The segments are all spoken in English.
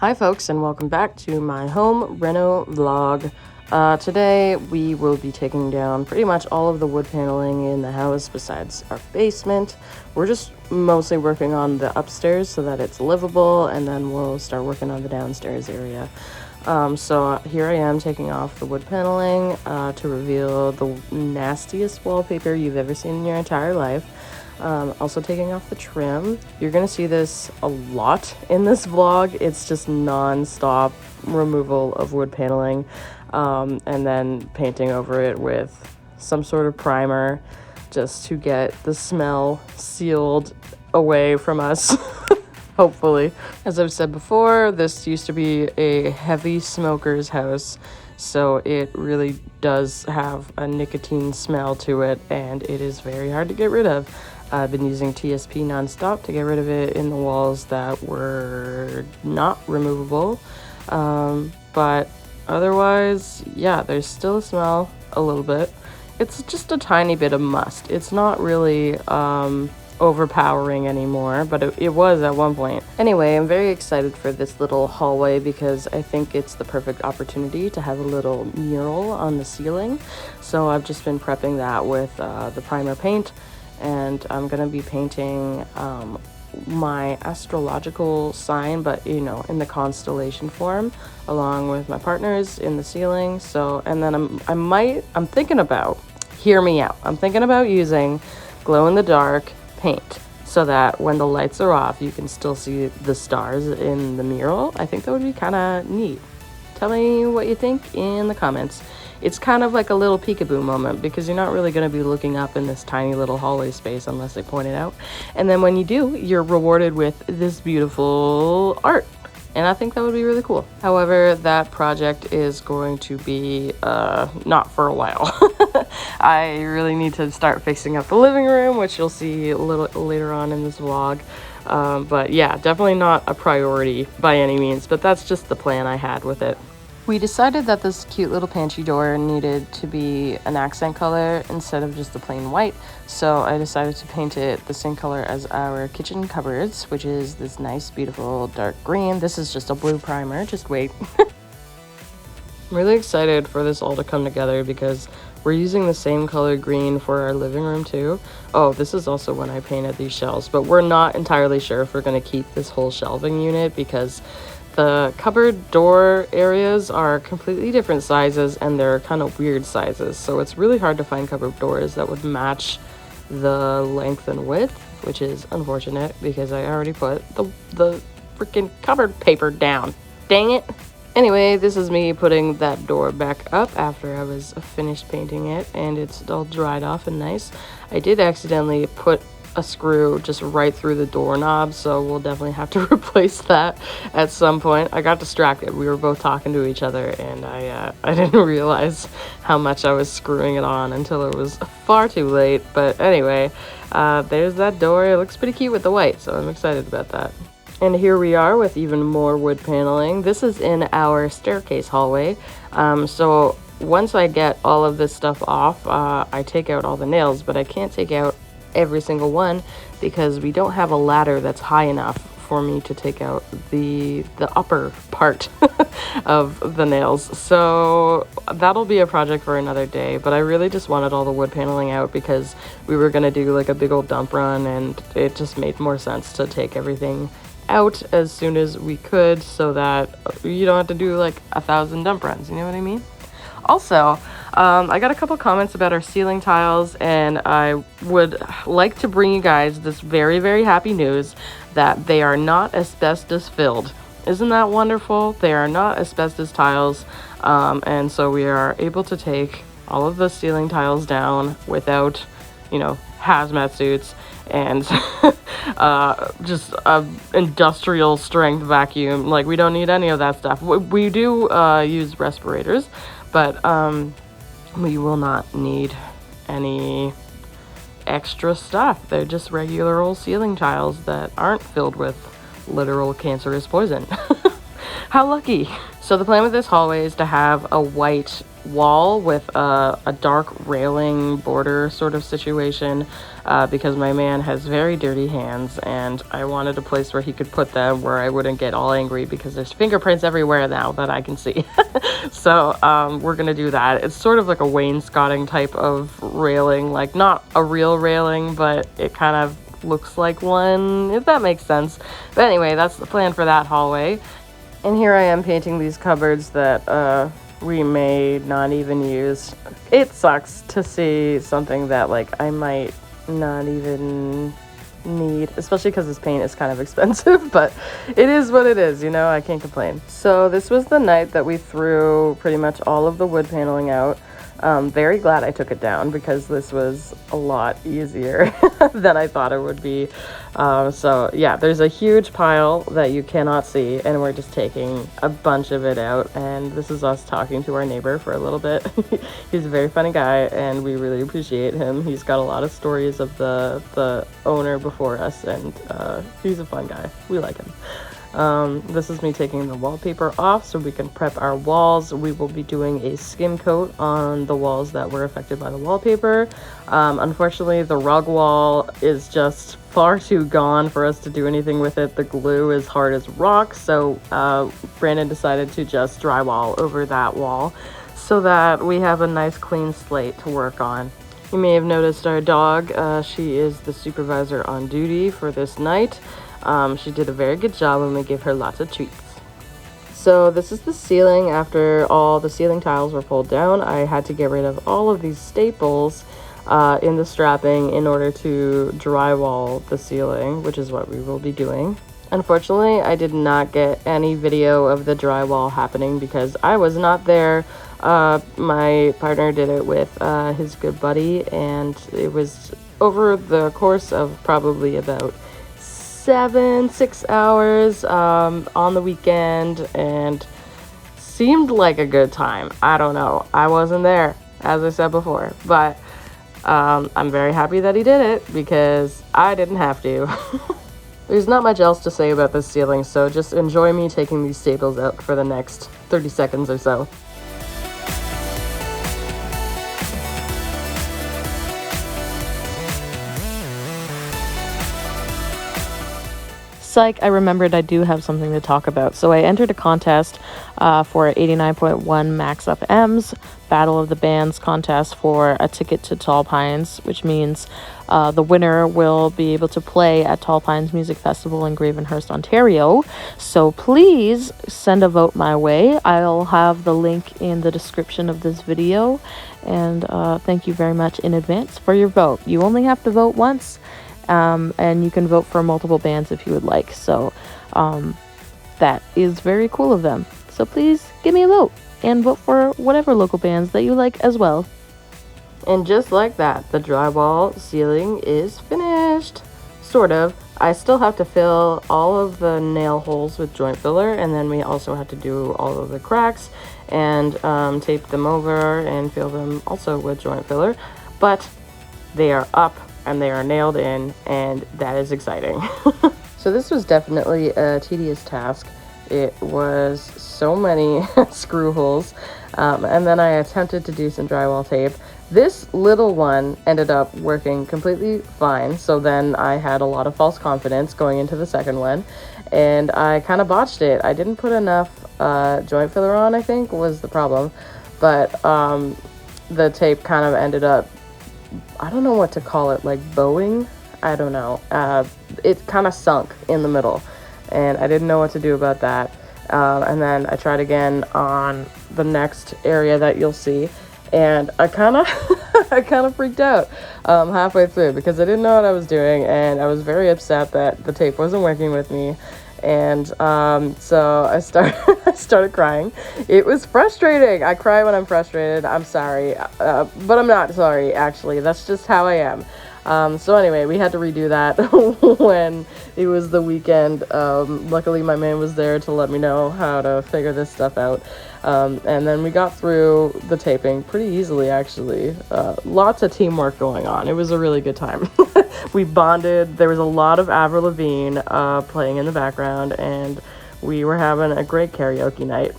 Hi folks, and welcome back to my home reno vlog. Today we will be taking down pretty much all of the wood paneling in the house besides our basement. We're just mostly working on the upstairs so that it's livable, and then we'll start working on the downstairs area. So here I am taking off the wood paneling to reveal the nastiest wallpaper you've ever seen in your entire life. Also taking off the trim. You're gonna see this a lot in this vlog. It's just non-stop removal of wood paneling and then painting over it with some sort of primer just to get the smell sealed away from us. Hopefully. As I've said before, this used to be a heavy smoker's house, so it really does have a nicotine smell to it, and it is very hard to get rid of. I've been using TSP nonstop to get rid of it in the walls that were not removable, but otherwise, yeah, there's still a smell a little bit. It's just a tiny bit of must. It's not really overpowering anymore, but it was at one point. Anyway, I'm very excited for this little hallway because I think it's the perfect opportunity to have a little mural on the ceiling. So I've just been prepping that with the primer paint, and I'm gonna be painting my astrological sign, but you know, in the constellation form, along with my partners in the ceiling. So, and then I'm thinking about, hear me out, I'm thinking about using glow-in-the-dark paint so that when the lights are off you can still see the stars in the mural. I think that would be kind of neat. Tell me what you think in the comments. It's kind of like a little peekaboo moment because you're not really going to be looking up in this tiny little hallway space unless they point it out. And then when you do, you're rewarded with this beautiful art. And I think that would be really cool. However, that project is going to be not for a while. I really need to start fixing up the living room, which you'll see a little later on in this vlog. But yeah, definitely not a priority by any means, but that's just the plan I had with it. We decided that this cute little pantry door needed to be an accent color instead of just the plain white, so I decided to paint it the same color as our kitchen cupboards, which is this nice, beautiful dark green. This is just a blue primer, just wait. I'm really excited for this all to come together because we're using the same color green for our living room too. Oh, this is also when I painted these shelves, but we're not entirely sure if we're going to keep this whole shelving unit because the cupboard door areas are completely different sizes and they're kind of weird sizes, so it's really hard to find cupboard doors that would match the length and width, which is unfortunate because I already put the freaking cupboard paper down. Dang it. Anyway, this is me putting that door back up after I was finished painting it, and it's all dried off and nice. I did accidentally put a screw just right through the doorknob, so we'll definitely have to replace that at some point. I got distracted. We were both talking to each other, and I didn't realize how much I was screwing it on until it was far too late. But anyway, there's that door. It looks pretty cute with the white, so I'm excited about that. And here we are with even more wood paneling. This is in our staircase hallway. So once I get all of this stuff off, I take out all the nails, but I can't take out every single one because we don't have a ladder that's high enough for me to take out the upper part of the nails. So that'll be a project for another day, but I really just wanted all the wood paneling out because we were gonna do like a big old dump run, and it just made more sense to take everything out as soon as we could so that you don't have to do like 1,000 dump runs, you know what I mean? Also, I got a couple comments about our ceiling tiles, and I would like to bring you guys this very, very happy news that they are not asbestos filled. Isn't that wonderful? They are not asbestos tiles, and so we are able to take all of the ceiling tiles down without, you know, hazmat suits and just industrial strength vacuum. Like, we don't need any of that stuff. We do use respirators, but we will not need any extra stuff. They're just regular old ceiling tiles that aren't filled with literal cancerous poison. How lucky. So the plan with this hallway is to have a white wall with a dark railing border sort of situation, because my man has very dirty hands and I wanted a place where he could put them where I wouldn't get all angry because there's fingerprints everywhere now that I can see. So we're gonna do that. It's sort of like a wainscoting type of railing, like not a real railing, but it kind of looks like one, if that makes sense. But anyway, that's the plan for that hallway. And here I am painting these cupboards that we may not even use. It sucks to see something that like I might not even need, especially because this paint is kind of expensive, but it is what it is, you know, I can't complain. So this was the night that we threw pretty much all of the wood paneling out. Very glad I took it down because this was a lot easier than I thought it would be. So yeah, there's a huge pile that you cannot see and we're just taking a bunch of it out, and this is us talking to our neighbor for a little bit. He's a very funny guy and we really appreciate him. He's got a lot of stories of the owner before us, and he's a fun guy. We like him. This is me taking the wallpaper off so we can prep our walls. We will be doing a skim coat on the walls that were affected by the wallpaper. Unfortunately, the rug wall is just far too gone for us to do anything with it. The glue is hard as rock, so Brandon decided to just drywall over that wall so that we have a nice clean slate to work on. You may have noticed our dog. She is the supervisor on duty for this night. She did a very good job and we give her lots of treats. So this is the ceiling. After all the ceiling tiles were pulled down, I had to get rid of all of these staples in the strapping in order to drywall the ceiling, which is what we will be doing. Unfortunately, I did not get any video of the drywall happening because I was not there. My partner did it with his good buddy, and it was over the course of probably about 6 hours on the weekend, and seemed like a good time. I don't know, I wasn't there, as I said before, but I'm very happy that he did it because I didn't have to. There's not much else to say about this ceiling, so just enjoy me taking these staples out for the next 30 seconds or so. Psych, I remembered I do have something to talk about. So I entered a contest for 89.1 Max FM's Battle of the Bands contest for a ticket to Tall Pines, which means the winner will be able to play at Tall Pines Music Festival in Gravenhurst, Ontario. So please send a vote my way. I'll have the link in the description of this video. And thank you very much in advance for your vote. You only have to vote once. And you can vote for multiple bands if you would like. So that is very cool of them. So please give me a vote and vote for whatever local bands that you like as well. And just like that, the drywall ceiling is finished. Sort of. I still have to fill all of the nail holes with joint filler, and then we also have to do all of the cracks and tape them over and fill them also with joint filler. But they are up and they are nailed in, and that is exciting. So this was definitely a tedious task. It was so many screw holes, and then I attempted to do some drywall tape. This little one ended up working completely fine, so then I had a lot of false confidence going into the second one, and I kind of botched it. I didn't put enough joint filler on, I think, was the problem, but the tape kind of ended up, I don't know what to call it, like bowing? I don't know. It kind of sunk in the middle, and I didn't know what to do about that. And then I tried again on the next area that you'll see, and I kind of I kind of freaked out halfway through because I didn't know what I was doing, and I was very upset that the tape wasn't working with me. And so I started crying. It was frustrating. I cry when I'm frustrated. I'm sorry, but I'm not sorry, actually. That's just how I am. So anyway, we had to redo that when it was the weekend. Luckily, my man was there to let me know how to figure this stuff out. And then we got through the taping pretty easily, actually. Lots of teamwork going on. It was a really good time. We bonded. There was a lot of Avril Lavigne playing in the background, and we were having a great karaoke night.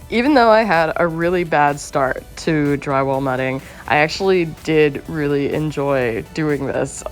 Even though I had a really bad start to drywall mudding, I actually did really enjoy doing this.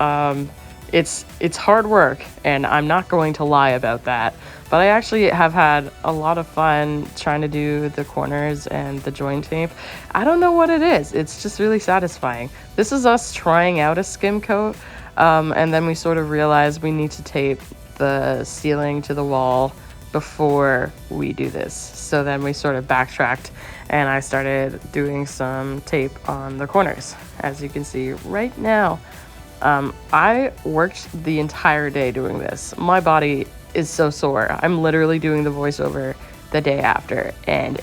It's hard work, and I'm not going to lie about that, but I actually have had a lot of fun trying to do the corners and the joint tape. I don't know what it is. It's just really satisfying. This is us trying out a skim coat, and then we sort of realized we need to tape the ceiling to the wall before we do this. So then we sort of backtracked, and I started doing some tape on the corners, as you can see right now. I worked the entire day doing this. My body is so sore. I'm literally doing the voiceover the day after, and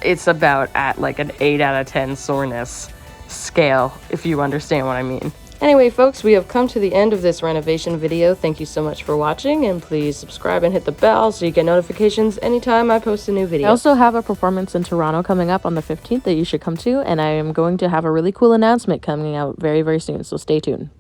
it's about at like an 8 out of 10 soreness scale, if you understand what I mean. Anyway, folks, we have come to the end of this renovation video. Thank you so much for watching, and please subscribe and hit the bell so you get notifications anytime I post a new video. I also have a performance in Toronto coming up on the 15th that you should come to, and I am going to have a really cool announcement coming out very, very soon, so stay tuned.